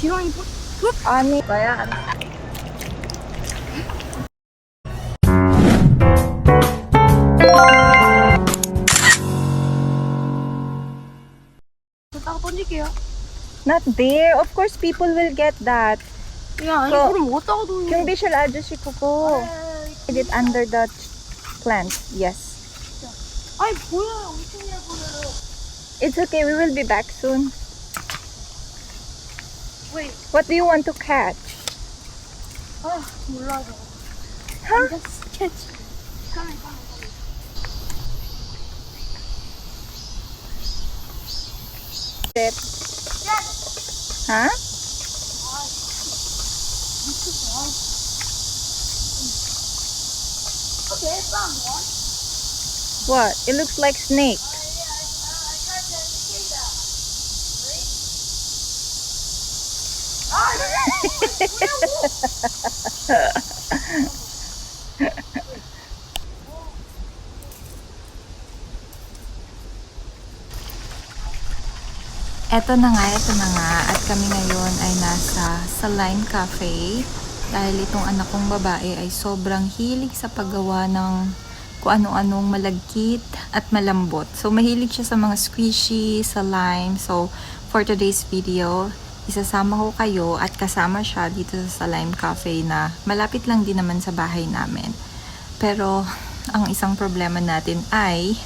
지렁이 굿? 아니 거야. 딱 던질게요. Not there. Of course, people will get that. 야, 아니, 그- 그럼 어디다가 둬? Condition 아저씨 그거. Put it under the plant. Yes. 아니, 보여요. 엄청 잘 보여요. It's okay. We will be back soon. Wait. What do you want to catch? 아, 몰라, 저거. Huh? Just catch. Come. It. Huh? Okay, found one. What? It looks like snake. Eto na nga. At kami ngayon ay nasa Lime Cafe. Dahil itong anak kong babae ay sobrang hilig sa paggawa ng kung ano-anong malagkit at malambot. So, mahilig siya sa mga squishy, sa lime. So, for today's video, isasama ko kayo at kasama siya dito sa Lime Cafe na malapit lang din naman sa bahay namin. Pero, ang isang problema natin ay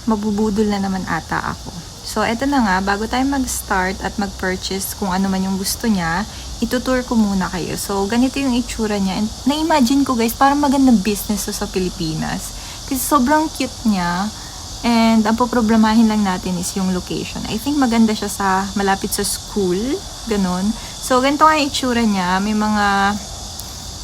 mabubudol na naman ata ako. So, eto na nga, bago tayo mag-start at mag-purchase kung ano man yung gusto niya, itutour ko muna kayo. So, ganito yung itsura niya. And na-imagine ko guys, parang magandang business to sa Pilipinas. Kasi sobrang cute niya. And ang poproblemahin lang natin is yung location. I think maganda siya sa malapit sa school. Ganon. So, ganito nga yung itsura niya. May mga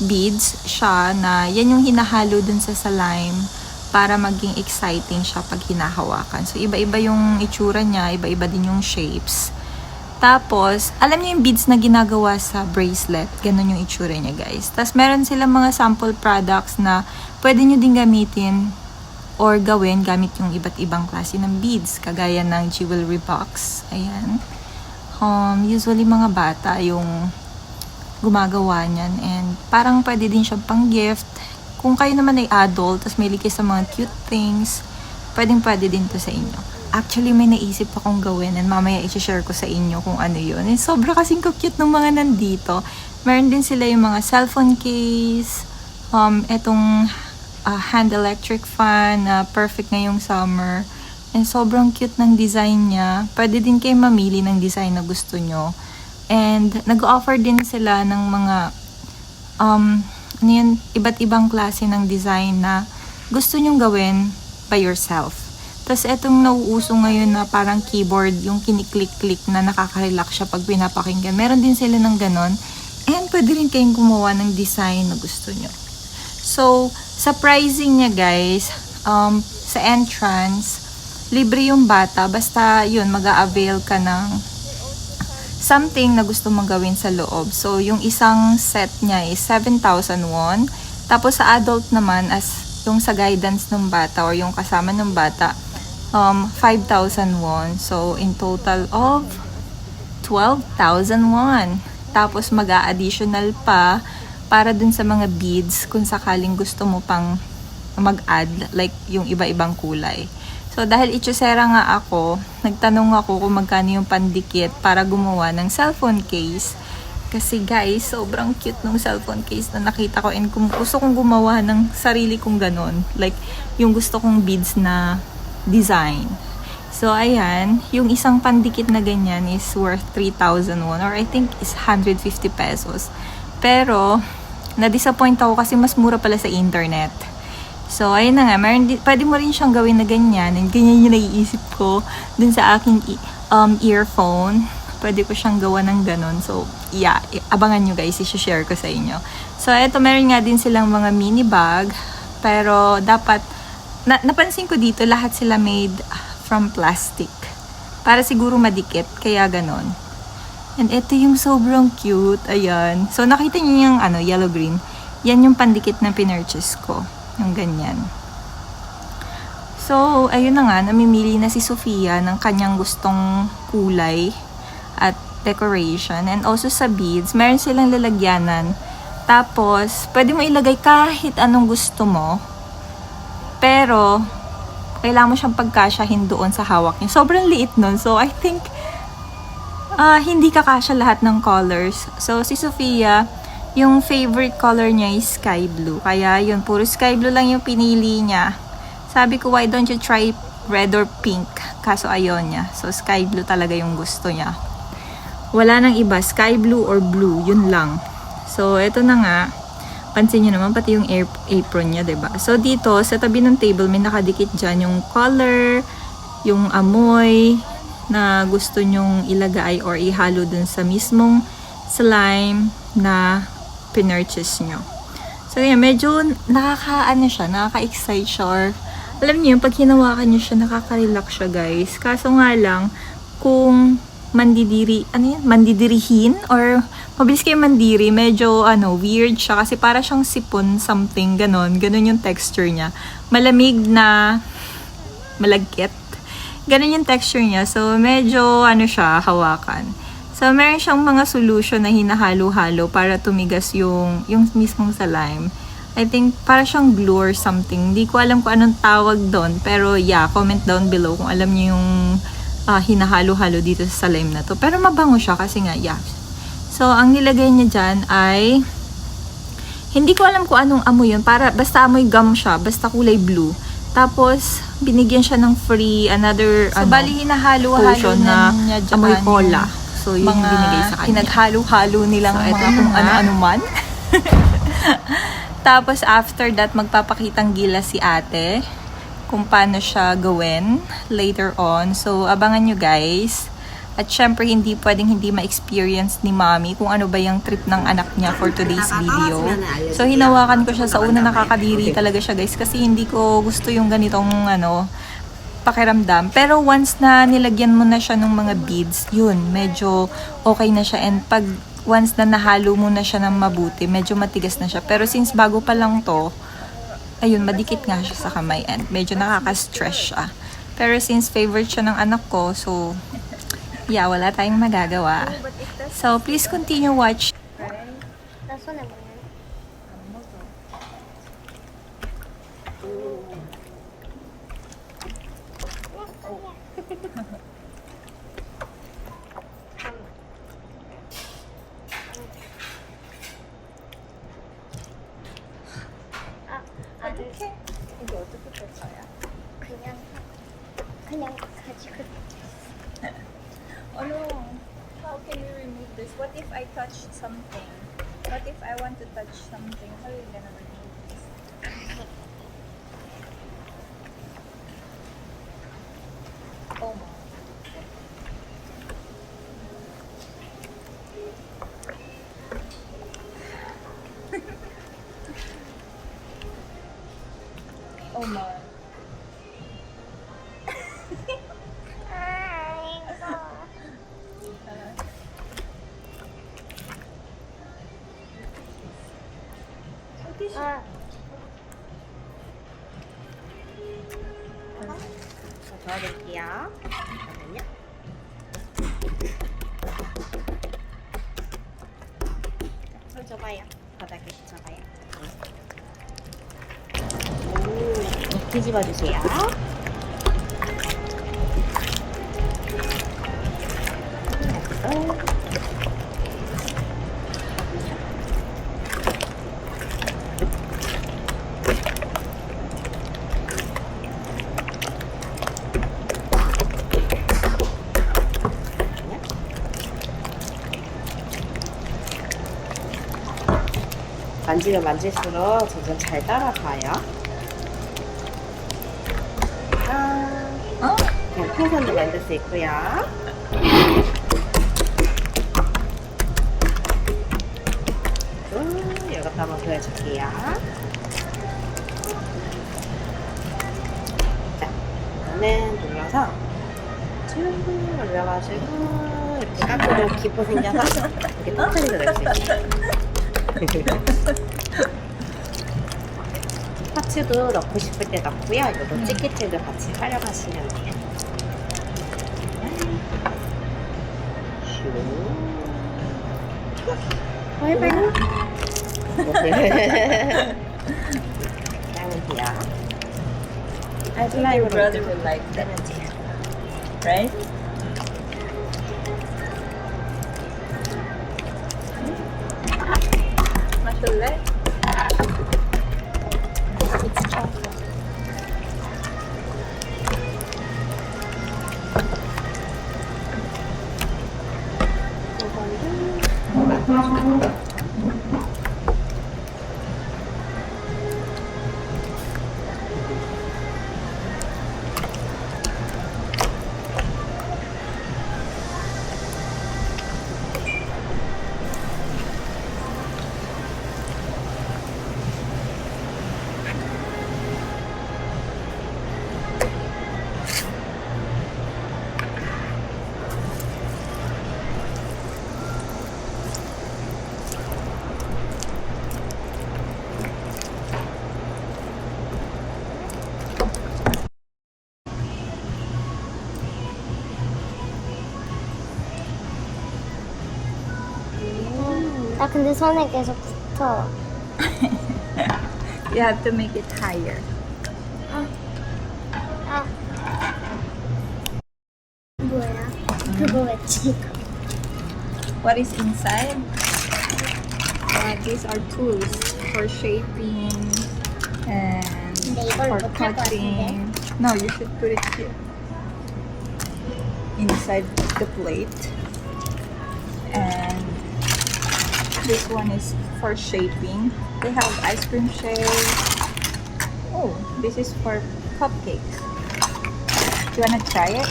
beads siya na yan yung hinahalo dun sa lime para maging exciting siya pag hinahawakan. So, iba-iba yung itsura niya, iba-iba din yung shapes. Tapos, alam niyo yung beads na ginagawa sa bracelet, ganun yung itsura niya, guys. Tapos, meron silang mga sample products na pwede nyo din gamitin or gawin gamit yung iba't ibang klase ng beads, kagaya ng jewelry box. Ayan. Usually, mga bata yung gumagawa niyan. And parang pwede din siyang pang-gift. Kung kayo naman ay adult, tapos may kayo sa mga cute things, pwede din to sa inyo. Actually, may naisip akong gawin and mamaya i-share ko sa inyo kung ano yun. And sobra kasing cute ng mga nandito. Meron din sila yung mga cellphone case, etong hand electric fan na perfect ngayong summer. And sobrang cute ng design niya. Pwede din kayo mamili ng design na gusto nyo. And nag-offer din sila ng mga iba't ibang klase ng design na gusto nyong gawin by yourself. Tapos etong nauuso ngayon na parang keyboard, yung kiniklik-klik na nakaka-relax siya pag pinapakinggan. Meron din sila ng ganon. And pwede rin kayong gumawa ng design na gusto nyo. So, sa pricing niya guys, sa entrance, libre yung bata. Basta yun, mag-a-avail ka ng something na gusto mong gawin sa loob. So, yung isang set niya is 7,000 won. Tapos, sa adult naman, as yung sa guidance ng bata or yung kasama ng bata, 5,000 won. So, in total of 12,000 won. Tapos, mag-a-additional pa para dun sa mga beads kung sakaling gusto mo pang mag-add, like yung iba-ibang kulay. So, dahil ichusera nga ako, nagtanong ako kung magkano yung pandikit para gumawa ng cellphone case. Kasi guys, sobrang cute ng cellphone case na nakita ko and gusto kong gumawa ng sarili kong ganon. Like, yung gusto kong beads na design. So, ayan, yung isang pandikit na ganyan is worth 3,000 won or I think is 150 pesos. Pero, na-disappoint ako kasi mas mura pala sa internet. So, ayun na nga, pwede mo rin siyang gawin na ganyan. And ganyan yung naiisip ko dun sa aking earphone. Pwede ko siyang gawa ng ganon. So, yeah, abangan nyo guys, i-share ko sa inyo. So, eto, meron nga din silang mga mini bag. Pero, dapat, napansin ko dito, lahat sila made from plastic. Para siguro madikit, kaya ganon. And ito yung sobrang cute. Ayan. So, nakita nyo yung yellow-green. Yan yung pandikit na pinurchase ko. Yung ganyan. So, ayun na nga, namimili na si Sofia ng kanyang gustong kulay. At decoration. And also sa beads, meron silang lalagyanan. Tapos, pwede mo ilagay kahit anong gusto mo. Pero, kailangan mo siyang pagkasyahin doon sa hawak niya. Sobrang liit nun. So, I think, hindi kakasya lahat ng colors. So, si Sofia, yung favorite color niya is sky blue. Kaya, yun, puro sky blue lang yung pinili niya. Sabi ko, why don't you try red or pink? Kaso ayaw niya. So, sky blue talaga yung gusto niya. Wala nang iba. Sky blue or blue. Yun lang. So, eto na nga. Pansin nyo naman, pati yung apron niya, diba? So, dito, sa tabi ng table, may nakadikit dyan yung color, yung amoy na gusto nyong ilagay or ihalo dun sa mismong slime na pinurchase nyo. So, yan, medyo nakaka-excite siya or alam niyo, pag hinawakan nyo siya, nakaka-relax siya, guys. Kaso nga lang, kung mandidirihin or mabilis kayo mandiri, medyo weird siya kasi para siyang sipon something, ganon yung texture niya. Malamig na malagkit. Ganon yung texture niya. So, medyo siya, hawakan. So, meron siyang mga solution na hinahalo-halo para tumigas yung mismong slime. I think para siyang glue or something. Hindi ko alam kung anong tawag doon. Pero yeah, comment down below kung alam niyo yung hinahalo-halo dito sa slime na to. Pero mabango siya kasi nga, yeah. So, ang nilagay niya dyan ay hindi ko alam kung anong amoy yun. Basta amoy gum siya. Basta kulay blue. Tapos, binigyan siya ng free another bali hinahalo-halo na niya dyan amoy cola. So, yun yung mga binigay sa kanya. pinaghalo-halo nilang So, mga eto kung na. ano-ano man. Tapos, after that, magpapakitang gila si ate kung paano siya gawin later on. So, abangan nyo guys. At syempre, hindi pwedeng hindi ma-experience ni mommy kung ano ba yung trip ng anak niya for today's video. So, hinawakan ko siya sa una, nakakadiri talaga siya guys. Kasi hindi ko gusto yung ganitong pakiramdam. Pero once na nilagyan mo na siya ng mga beads, yun, medyo okay na siya. And pag once na nahalo mo na siya ng mabuti, medyo matigas na siya. Pero since bago pa lang to, ayun, madikit nga siya sa kamay and medyo nakaka-stress siya. Pero since favorite siya ng anak ko, so, yeah, wala tayong magagawa. So, please continue watch. 그냥 가지고. Oh no, how can we remove this? What if I touch something? What if I want to touch something? How are you gonna remove this? Oh my. Oh my. 아. 저어드릴게요. 잠깐만요. 손 줘봐요. 바닥에 붙여봐요. 오, 뒤집어 주세요. 만지면 만질수록 점점 잘 따라가요. 그냥 핀선도 만들 수 있고요. 이것도 한번 보여줄게요. 자, 이거는 눌러서 쭉 올려가지고 이렇게 깎으면 기포 생겨서 이렇게 터트리게 될 수 있어요. 파츠도 넣고 싶을 때 넣고요. 이거 찌개채도 같이 활용하시면 돼요. 슈. 바이바이. 레몬티야. I think your brother will like that, 레몬티야. right? 마실래? It's chocolate. 나 근데 손에 계속 붙어. You have to make it higher. 아. 뭐야? 그거 왜 찍어? What is inside? These are tools for shaping and 근데 이걸 for 못할 것 같은데? cutting. No, you should put it here. Inside the plate. And this one is for shaping. They have ice cream shape. Oh, this is for cupcakes. Do you wanna try it?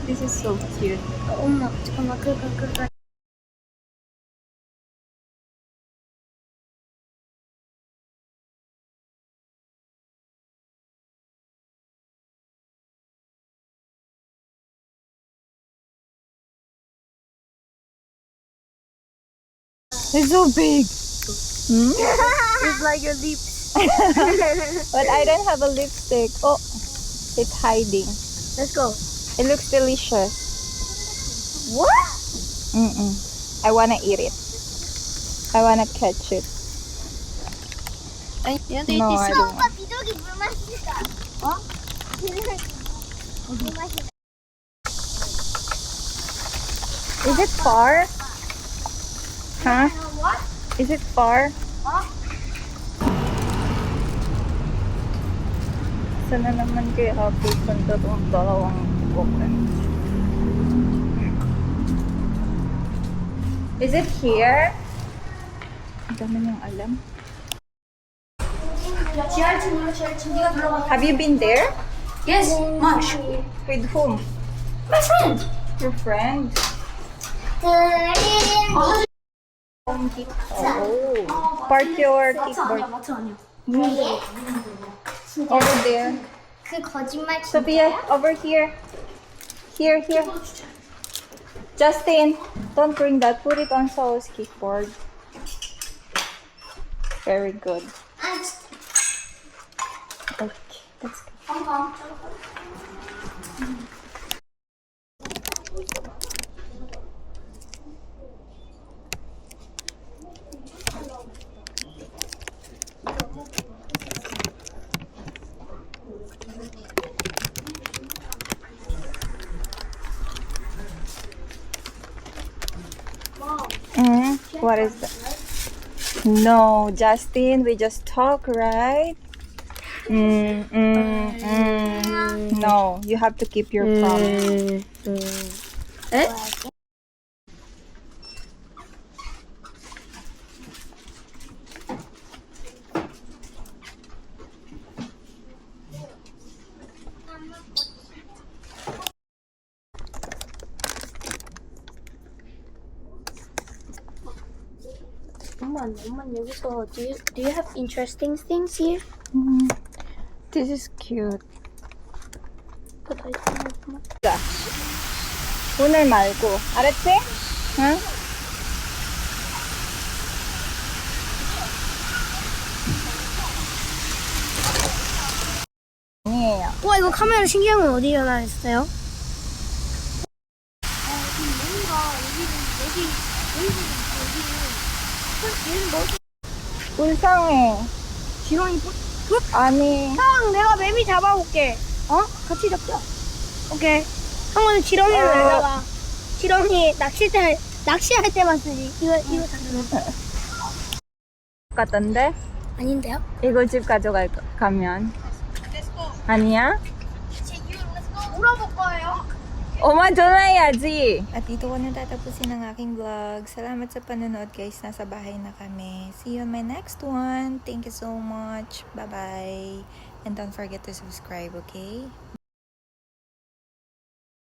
This is so cute. 엄마, 잠깐만, 그거. It's so big. It's like your lips. But I don't have a lipstick. Oh, it's hiding. Let's go. It looks delicious. What? I wanna eat it. I wanna catch it. No, I don't. 오빠 비둘기 물 마시다. 어? 비둘기 물 마시다. Is it far? Huh? What? Is it far? Saan na naman kaya pupunta tong dalawang open? Is it here? Ang dami niyang alam. Have you been there? Yes, much. With whom? My friend. Your friend? Oh. Oh. Park your kickboard. 마트 아니야. Over there. 그 거짓말 Sophia, over here. Here. Justin, don't bring that. Put it on Saul's kickboard. Very good. Okay, let's go. What is that? No, Justin, we just talk, right? No, you have to keep your promise. 엄마 여기서 do you have interesting things here? This is cute. But I don't know. 오늘 말고, 알았지? 응? 아니에요. 와 이거 카메라 신기한 건 어디에 놔있어요? 얘는 뭐? 불쌍해. 지렁이 아니. 형, 내가 매미 잡아볼게. 어? 같이 잡자. 오케이. 형은 지렁이를 날다가 지렁이 낚시할 때만 쓰지. 이거 잡는 같던데? 아닌데요? 이거 집 가면. 아니야? 물어볼 거예요. Oma, donayadji! At dito ko natatapusin ang aking vlog. Salamat sa panonood guys. Nasa bahay na kami. See you in my next one. Thank you so much. Bye-bye. And don't forget to subscribe, okay?